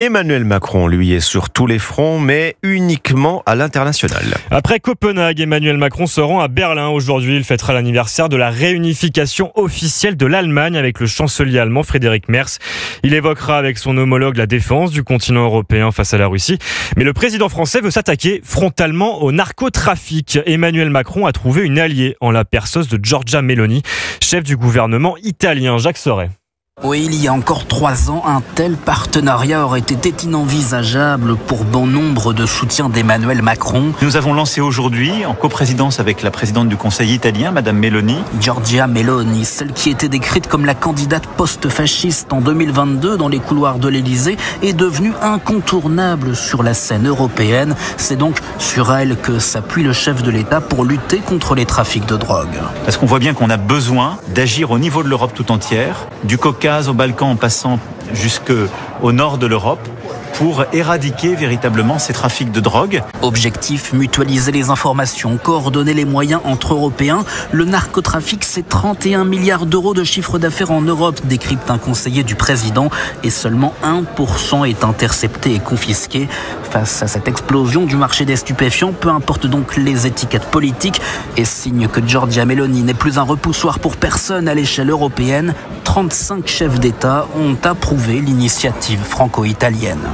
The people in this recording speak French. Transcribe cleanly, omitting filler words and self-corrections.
Emmanuel Macron, lui, est sur tous les fronts, mais uniquement à l'international. Après Copenhague, Emmanuel Macron se rend à Berlin aujourd'hui. Il fêtera l'anniversaire de la réunification officielle de l'Allemagne avec le chancelier allemand Friedrich Merz. Il évoquera avec son homologue la défense du continent européen face à la Russie. Mais le président français veut s'attaquer frontalement au narcotrafic. Emmanuel Macron a trouvé une alliée en la personne de Giorgia Meloni, chef du gouvernement italien. Jacques Sauret. Oui, il y a encore 3 ans, un tel partenariat aurait été inenvisageable pour bon nombre de soutiens d'Emmanuel Macron. Nous avons lancé aujourd'hui, en coprésidence avec la présidente du Conseil italien, Madame Meloni. Giorgia Meloni, celle qui était décrite comme la candidate post-fasciste en 2022 dans les couloirs de l'Élysée, est devenue incontournable sur la scène européenne. C'est donc sur elle que s'appuie le chef de l'État pour lutter contre les trafics de drogue. Parce qu'on voit bien qu'on a besoin d'agir au niveau de l'Europe tout entière, du Caucase aux Balkans en passant jusqu'au nord de l'Europe, pour éradiquer véritablement ces trafics de drogue. Objectif, mutualiser les informations, coordonner les moyens entre Européens. Le narcotrafic, c'est 31 milliards d'euros de chiffre d'affaires en Europe, décrypte un conseiller du président, et seulement 1% est intercepté et confisqué. Face à cette explosion du marché des stupéfiants, peu importe donc les étiquettes politiques, et signe que Giorgia Meloni n'est plus un repoussoir pour personne à l'échelle européenne, 35 chefs d'État ont approuvé l'initiative franco-italienne.